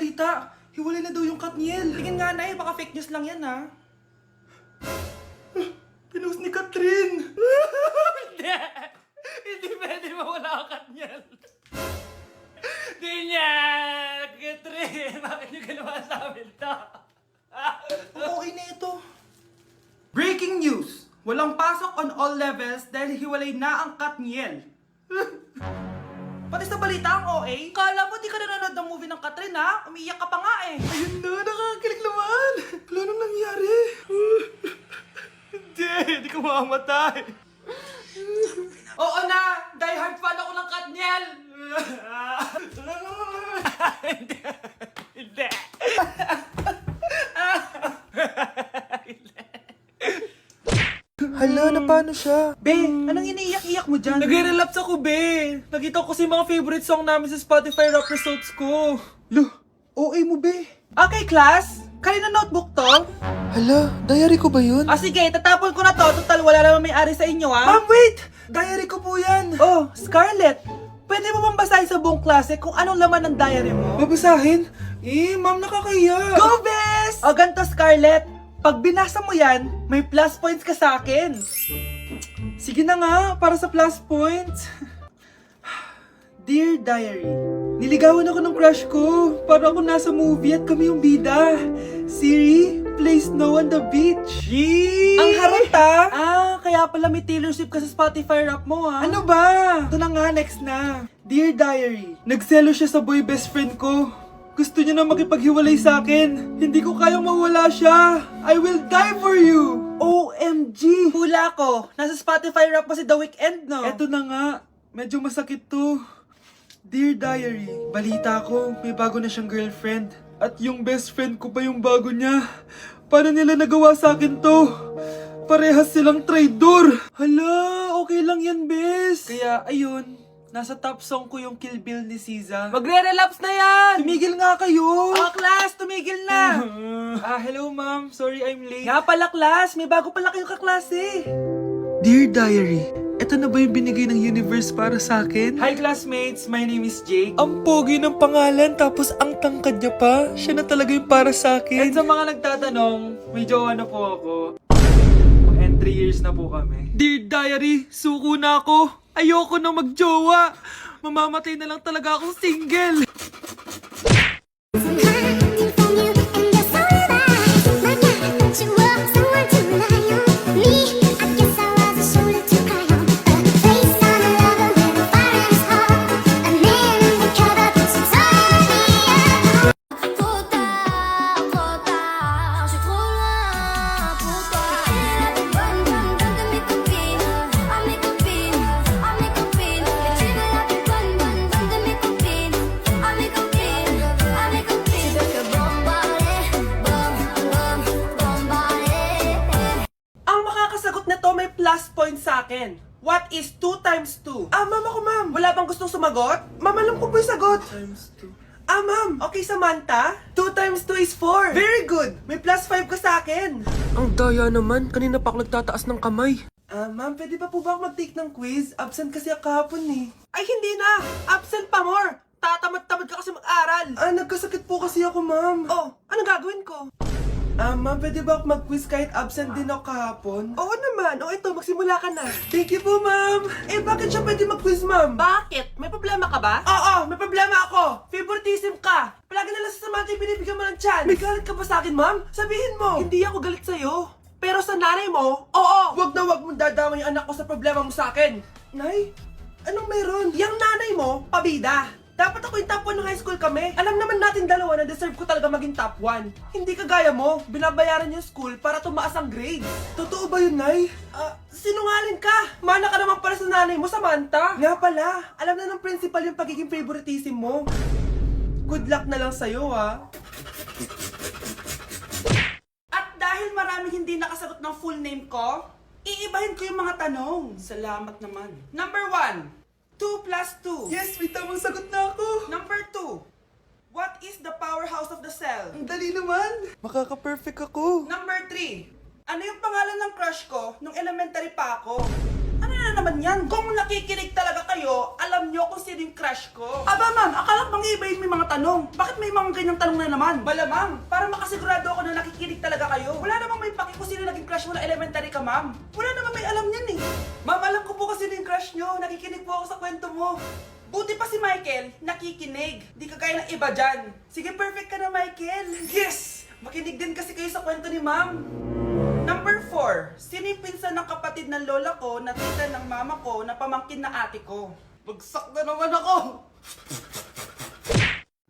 balita. Hiwalay na daw yung Katniel. Tingin nga na baka fake news lang yan ha. Pinost ni Catherine. Hindi! Hindi pwede mawala ang Katniel. Hindi niya! Catherine! Bakit niyo ginawa sa amin to? Okay na ito. Breaking news! Walang pasok on all levels dahil hiwalay na ang Katniel. Pati sa balita ang OA, kala mo di ka nanonood ng movie ng Catherine ha? Umiiyak ka pa nga eh. Ayun na, nakakakilig naman. Wala nang nangyari. Hindi ka mamamatay. Oo na, die hard fan ako ng Katniel. Hindi! Hindi! Hala, na paano siya? Be, anong iniiyak-iyak mo dyan? Nag-relapse ako, be. Nakita ko kasi mga favorite song namin sa Spotify rap results ko. Lo, OA mo, be. Okay, class. Kanina notebook to? Hala, diary ko ba yun? Ah, sige, tatapon ko na to. Total, wala naman may-ari sa inyo, ha? Ma'am, wait! Diary ko po yan. Oh, Scarlett. Pwede mo bang basahin sa buong klase kung anong laman ng diary mo? Babasahin? Ma'am, nakakahiya. Go, Bes! O, ganito, Scarlett. Pag binasa mo yan, may plus points ka sa akin. Sige na nga, para sa plus points. Dear Diary, niligawan ako ng crush ko. Para ako nasa movie at kami yung bida. Siri plays Snow on the Beach. Yee! Ang harot ha? Kaya pala may Taylor Swift ka sa Spotify rap mo ha? Ano ba? Ito na nga, next na. Dear Diary, nagselo siya sa boy best friend ko. Gusto niya na makipaghiwalay sa akin. Hindi ko kayang mawala siya. I will die for you. OMG! Hula ko. Nasa Spotify rap pa si The Weeknd, no? Eto na nga. Medyo masakit to. Dear Diary, balita ko, may bago na siyang girlfriend. At yung best friend ko pa yung bago niya. Paano nila nagawa sa akin to? Parehas silang traitor. Hala, okay lang yan, bes. Kaya, ayun. Nasa top song ko yung Kill Bill ni SZA. Magre-relapse na yan! Tumigil nga kayo! Class! Tumigil na! Hello ma'am. Sorry I'm late. Nga pala, class. May bago pala kayong kaklase. Dear Diary, eto na ba yung binigay ng universe para sa akin? Hi classmates, my name is Jake. Ang pogi ng pangalan tapos ang tangkad niya pa. Siya na talaga yung para sa akin. At sa mga nagtatanong, may jowa na po ako. And 3 years na po kami. Dear Diary, suko na ako. Ayoko na magjowa. Mamamatay na lang talaga akong single. Plus point sa akin. What is 2 times 2? Ma'am ako, ma'am. Wala bang gustong sumagot? Ma'am, alam ko po yung sagot. 2 times 2. Ma'am. Okay, Samantha. 2 times 2 is 4. Very good. May plus 5 ka sa akin. Ang daya naman. Kanina pa ako nagtataas ng kamay. Ma'am, pwede pa po ba ako mag-take ng quiz? Absent kasi ako kahapon eh. Ay, hindi na. Absent pa more. Tatamad-tamad ka kasi mag-aral. Nagkasakit po kasi ako, ma'am. Oh, anong gagawin ko? Ma'am, pwede ba ako mag-quiz kahit absent din ako kahapon? Oo naman. O ito, magsimula ka na. Thank you po, ma'am. Bakit siya pwede mag-quiz, ma'am? Bakit? May problema ka ba? Oo, may problema ako. Favoritism ka. Palagi na lang sa Samantha yung binibigyan mo ng chance. May galit ka ba sa akin, ma'am? Sabihin mo. Hindi ako galit sa'yo. Pero sa nanay mo, oo. Wag na wag mong dadama yung anak ko sa problema mo sa akin. Nay, anong meron? Yang nanay mo, pabida. Dapat ako yung top 1 ng high school kami. Alam naman natin dalawa na deserve ko talaga maging top 1. Hindi kagaya mo, binabayaran yung school para tumaas ang grade. Totoo ba yun, Nay? Sinungaling ka! Mana ka naman para sa nanay mo, Samantha. Nga pala, alam na ng principal yung pagiging favoritism mo. Good luck na lang sa'yo, ha? At dahil maraming hindi nakasagot ng full name ko, iibahin ko yung mga tanong. Salamat naman. Number 1. 2 plus 2. Yes, may tamang sagot na ako. Number 2. What is the powerhouse of the cell? Ang dali naman. Makaka-perfect ako. Number 3. Ano yung pangalan ng crush ko nung elementary pa ako? Ano na naman yan? Kung nakikinig talaga kayo, alam nyo kung sino yung crush ko. Aba ma'am, akala ko bang iibahin mo yung mga tanong. Bakit may mga ganyang tanong na naman? Malamang, para makasigurado ako na nakikinig talaga kayo. Wala namang may paki kung sino naging crush mo na elementary ka, ma'am. Wala namang may alam yan eh. Ma'am, alam ko po kasi sino yung crush nyo. Nakikinig po ako sa kwento mo. Buti pa si Michael, nakikinig. Di kagaya ng iba dyan. Sige, perfect ka na, Michael. Yes! Makinig din kasi kayo sa kwento ni ma'am. Number 4. Sino yung pinsan ng kapatid ng lola ko na tita ng mama ko na pamangkin na ate ko? Bagsak na naman ako!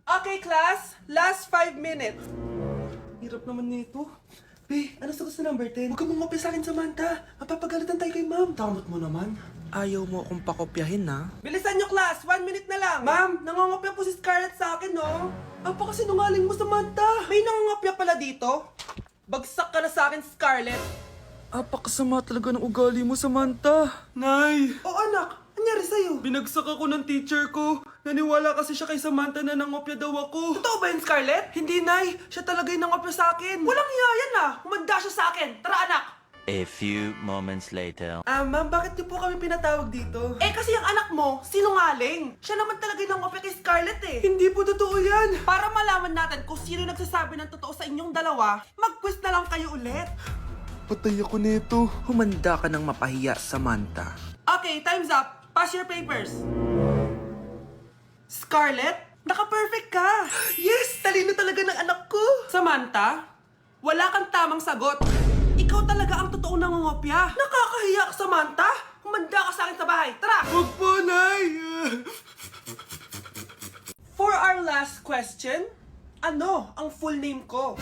Okay, class. Last 5 minutes. Hirap naman nito. Be, ano sagot sa number 10? Huwag ka mong sa akin, Samantha. Mapapagalitan tayo kay ma'am. Tamot mo naman. Ayaw mo akong pakopyahin na? Bilisan nyo, class. 1 minute na lang. Ma'am, nangongopya po si Scarlett sa akin, no? Apakasinungaling mo, Samantha. May nangongopya pala dito. Bagsak ka na sa akin, Scarlett. Apakasama talaga ng ugali mo, Samantha. Nay! O anak, anyari sa'yo? Binagsak ako ng teacher ko. Naniwala kasi siya kay Samantha na nangopya daw ako. Totoo ba yun, Scarlett? Hindi, Nay. Siya talaga yung nangopya sa akin. Walang hiya yan, ah. Humanda siya sa akin. Tara, anak. A few moments later. Ma'am, bakit niyo po kami pinatawag dito? Eh, kasi yung anak mo, sinungaling. Siya naman talaga yung nangopya kay Scarlett eh. Hindi po totoo yan. Para malaman natin kung sino nagsasabi ng totoo sa inyong dalawa, mag-quiz na lang kayo ulit. Patay ako nito. Humanda ka ng mapahiya, Samantha. Okay, time's up. Pass your papers. Scarlett, naka-perfect ka. Yes, talino talaga ng anak ko. Samantha, wala kang tamang sagot. Ikaw talaga ang totoong nangungopya. Nakakahiya ka, Samantha. Humanda ka sa akin sa bahay. Tara! Huwag po, Nay! For our last question, ano ang full name ko?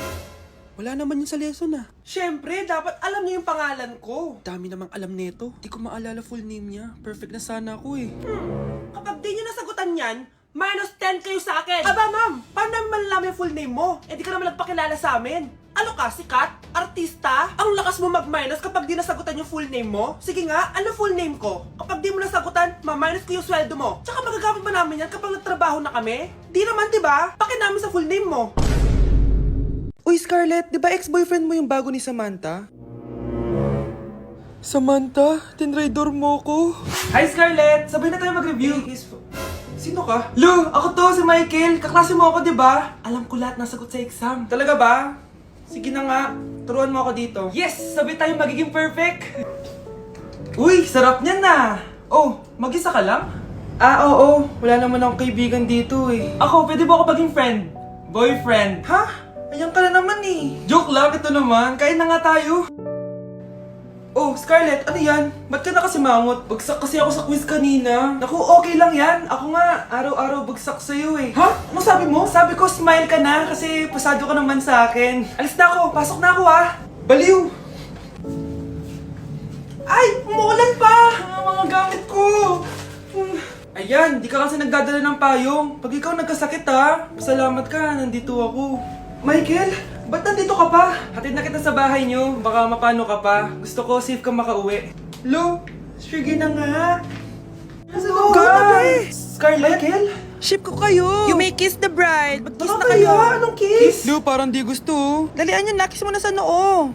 Wala naman yun sa lesson ah. Siyempre, dapat alam niyo yung pangalan ko. Dami namang alam nito. Di ko maalala full name niya. Perfect na sana ako eh. Kapag di niyo nasagutan yan, minus 10 kayo sa akin. Aba, ma'am, paano namin malalaman yung full name mo? Eh, di ka naman nagpakilala sa amin. Ano ka, sikat? Artista? Ang lakas mo mag-minus kapag di nasagutan yung full name mo? Sige nga, ano full name ko? Kapag di mo nasagutan, ma-minus ko yung sweldo mo. Tsaka magagamit ba namin yan kapag nagtrabaho na kami? Di naman, di ba? Paki namin sa full name mo. Uy, Scarlett, di ba ex-boyfriend mo yung bago ni Samantha? Samantha, tinraidor mo ko. Hi, Scarlett! Sabay na tayo mag-review. Sino ka? Lu, ako to, si Michael. Kaklase mo ako, di ba? Alam ko lahat ng sagot sa exam. Talaga ba? Sige na nga, turuan mo ako dito. Yes! Sabay tayo magiging perfect! Uy, sarap niyan na! Oh, mag-isa ka lang? Oo. Wala naman akong kaibigan dito eh. Ako, pwede ba ako maging friend? Boyfriend? Ha? Ayan ka na naman eh. Joke lang, ito naman. Kain na nga tayo. Oh, Scarlett, ano yan? Ba't ka na kasi mangot? Bagsak kasi ako sa quiz kanina. Naku, okay lang yan. Ako nga, araw-araw bagsak sa'yo eh. Ha? Ano sabi mo? Sabi ko, smile ka na kasi pasado ka naman sa akin. Alis na ako, pasok na ako ah. Baliw! Ay, umuulan pa! Ang mga gamit ko! Ayan, di ka kasi nagdadala ng payong. Pag ikaw nagkasakit ha, pasalamat ka, nandito ako. Michael, ba't nandito ka pa? Hatid na kita sa bahay niyo, baka mapano ka pa. Gusto ko safe ka makauwi. Lo, sige na nga. Go na, Scarlett? Michael? Ship ko kayo. You may kiss the bride. Mag-kiss Baka na kayo. kaya, Anong kiss? Lu, parang di gusto. Dalian yun, nakis mo na sa noo.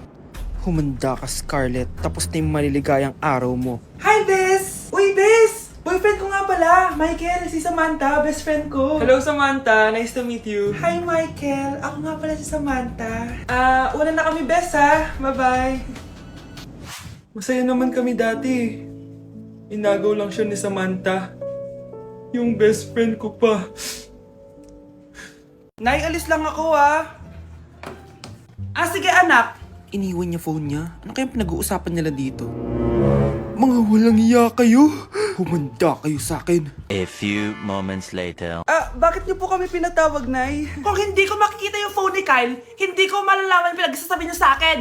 Humanda ka, Scarlett. Tapos na yung maliligayang araw mo. Hi, Bes! Uy, Bes! Boyfriend ko nga pala, Michael, si Samantha, best friend ko. Hello, Samantha. Nice to meet you. Hi, Michael. Ako nga pala si Samantha. Una na kami, Bes, ha? Bye-bye. Masaya naman kami dati. Inagaw lang siya ni Samantha. Yung best friend ko pa. Nay, alis lang ako, ha? Sige, anak. Iniwan niya phone niya. Ano kayang pinag-uusapan nila dito? Mga walang iya kayo. Humanda kayo sa akin. A few moments later. Bakit niyo po kami pinatawag, Nay? Kung hindi ko makikita yung phone ni Kyle, hindi ko malalaman yung pinagsasabi niyo sa akin.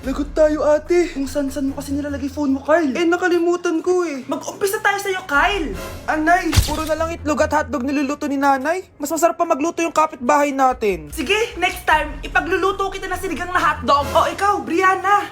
Lagot tayo, ate. Kung san-san mo kasi nilalagay phone mo, Kyle. Nakalimutan ko eh. Mag-umpisa tayo sa'yo, Kyle. Anay, puro na lang itlog at hotdog niluluto ni nanay. Mas masarap pa magluto yung kapitbahay natin. Sige, next time, ipagluluto kita na sinigang na hotdog. O ikaw, Brianna.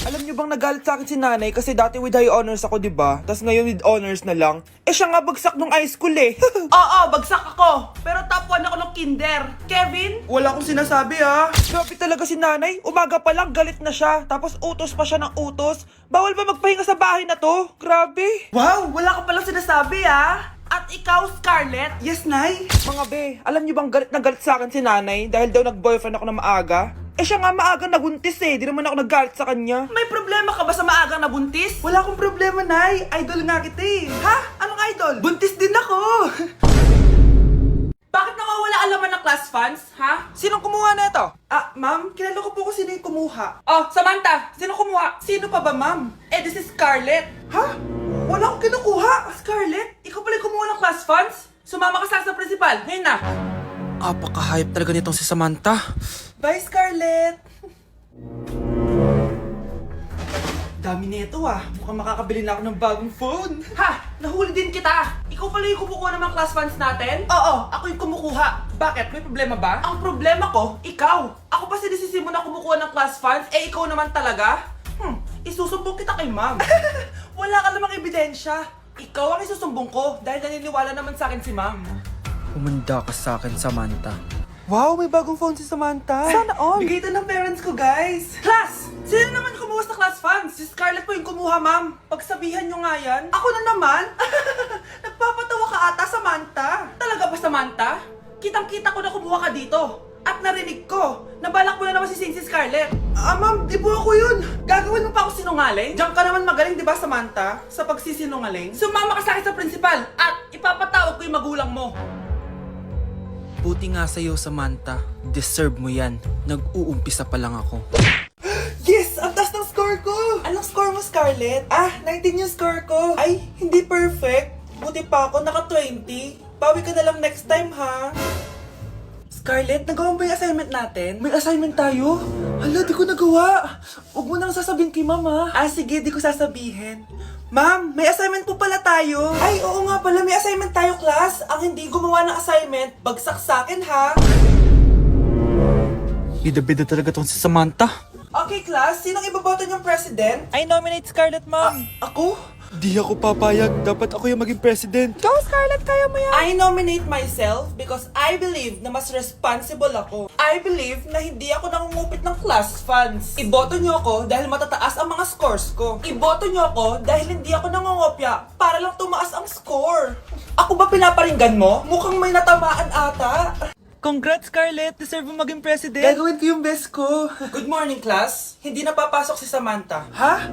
Alam niyo bang nagalit sa akin si nanay kasi dati with high honors ako, di ba? Tapos ngayon with honors na lang. Eh siya nga bagsak nung high school eh. Oo, bagsak ako. Pero top 1 ako ng kinder. Kevin? Wala akong sinasabi ha. Grabe talaga si nanay. Umaga pa lang galit na siya. Tapos utos pa siya ng utos. Bawal ba magpahinga sa bahay na to? Grabe. Wow, wala ka palang sinasabi ah. At ikaw, Scarlett? Yes, Nay. Mga be, alam niyo bang galit na galit sa akin si nanay dahil daw nag-boyfriend ako na maaga? Eh siya nga maaga nabuntis eh. Di naman ako naggalit sa kanya. May problema ka ba sa maagang nabuntis? Wala akong problema, Nay. Idol nga kita eh. Ha? Anong idol? Buntis din ako. Bakit nawawala alaman ng class funds, ha? Sinong kumuha na ito? Ah, ma'am, kilala ko po kung sino yung kumuha. Oh, Samantha, sino kumuha? Sino pa ba, ma'am? Eh, this is Scarlett. Ha? Wala akong kinukuha. Scarlett, ikaw pala yung kumuha ng class funds? Sumama ka sa principal. Ngayon na. Apaka-hype talaga nitong si Samantha. Bye, Scarlett. Dami nito ah. Mukhang makakabili na ako ng bagong phone. Ha! Nahuli din kita! Ikaw pala yung kumukuha ng mga class funds natin? Oo, ako yung kumukuha. Bakit? May problema ba? Ang problema ko, ikaw. Ako pa sinisisi mo na kumukuha ng class funds, eh ikaw naman talaga? Isusumbong kita kay ma'am. Wala ka namang ebidensya. Ikaw ang isusumbong ko dahil naniniwala naman sa akin si ma'am. Umanda ka sa akin, Samantha. Wow, may bagong phone si Samantha. Sana all! Bigay ito ng parents ko, guys. Class! Sino naman kumuha sa class funds? Si Scarlett po yung kumuha, ma'am. Pagsabihan nyo nga yan. Ako na naman? Nagpapatawa ka ata, Samantha. Talaga ba, Samantha? Kitang-kita ko na kumuha ka dito. At narinig ko, nabalak mo na naman si Scarlett. Ah, ma'am, di po ako yun. Gagawin mo pa ako sinungaling? Diyan ka naman magaling, di ba, Samantha? Sa pagsisinungaling? Sumama ka sa akin sa principal at ipapatawag ko yung magulang mo. Buti nga sa'yo, Samantha. Deserve mo yan. Nag-uumpisa pa lang ako. Yes! Ang taas ng score ko! Anong score mo, Scarlett? Ah, 19 yung score ko. Ay, hindi perfect. Buti pa ako, naka 20. Bawi ka na lang next time, ha? Scarlett, nagawa mo ba yung assignment natin? May assignment tayo? Hala, di ko nagawa. Huwag mo nang sasabihin kay mama. Ah, sige, di ko sasabihin. Ma'am, may assignment po pala tayo. Ay, oo nga pala, may assignment tayo, class. Ang hindi gumawa ng assignment, bagsak sa akin, ha? Bida-bida talaga tong si Samantha. Okay, class, sinong iboboto niyong president? I nominate Scarlett, ma'am. Ako? Di ako papayag. Dapat ako yung maging president. Go, Scarlett! Kaya mo yan! I nominate myself because I believe na mas responsible ako. I believe na hindi ako nangungupit ng class funds. Iboto niyo ako dahil matataas ang mga scores ko. Iboto niyo ako dahil hindi ako nangungopya para lang tumaas ang score. Ako ba pinaparinggan mo? Mukhang may natamaan ata. Congrats, Scarlett! Deserve mo maging president. Gagawin ko yung best ko. Good morning, class. Hindi na papasok si Samantha. Ha?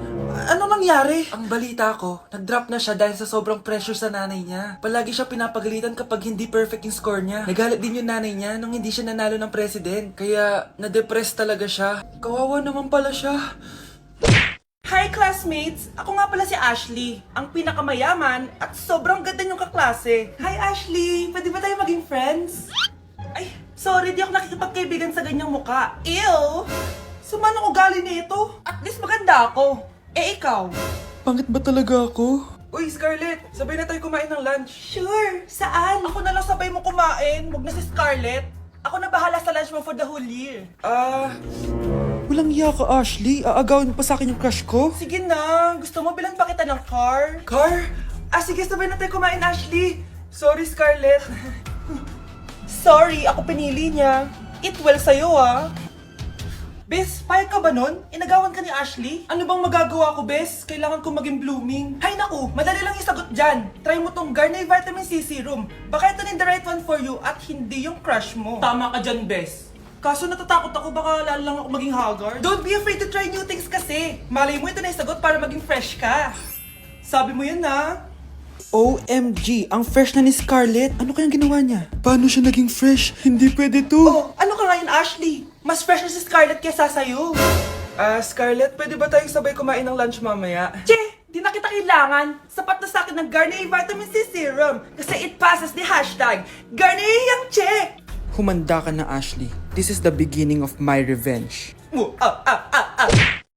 Ano nangyari? Ang balita ko, nag-drop na siya dahil sa sobrang pressure sa nanay niya. Palagi siya pinapagalitan kapag hindi perfect yung score niya. Nagalit din yung nanay niya nung hindi siya nanalo ng president. Kaya, na-depress talaga siya. Kawawa naman pala siya. Hi classmates! Ako nga pala si Ashley, ang pinakamayaman at sobrang ganda niyong kaklase. Hi Ashley! Pwede ba tayo maging friends? Ay, sorry, di ako nakikipagkaibigan sa ganyang muka. Ew! Sumanong ugali nito. At least maganda ako. Eh, ikaw? Pangit ba talaga ako? Uy, Scarlett, sabay na tayo kumain ng lunch. Sure, saan? Ako na lang sabay mo kumain, wag na si Scarlett. Ako na bahala sa lunch mo for the whole year. Walang iya ka, Ashley. Aagawin pa sa akin yung crush ko. Sige na, gusto mo bilan pa kita ng car? Car? Ah, sige, sabay na tayo kumain, Ashley. Sorry, Scarlett. Sorry, ako pinili niya. It well sa'yo, ah. Bes, payag ka ba nun? Inagawan ka ni Ashley? Ano bang magagawa ko, Bes? Kailangan ko maging blooming. Hay naku, madali lang yung sagot dyan. Try mo tong Garnier Vitamin C Serum. Baka ito na the right one for you at hindi yung crush mo. Tama ka dyan, Bes. Kaso natatakot ako, baka lalo lang ako maging haggard. Don't be afraid to try new things kasi. Malay mo ito na yung sagot para maging fresh ka. Sabi mo yun, ha? OMG, ang fresh na ni Scarlett. Ano kayang ginawa niya? Paano siya naging fresh? Hindi pwede to. Oh, ano ka ngayon, Ashley? Mas fresh na si Scarlett kesa sa'yo. Scarlett, pwede ba tayong sabay kumain ng lunch mamaya? Che, di na kita kailangan. Sapat na sa akin ng Garnier Vitamin C Serum. Kasi it passes the hashtag Garnier yang che. Humanda ka na, Ashley. This is the beginning of my revenge.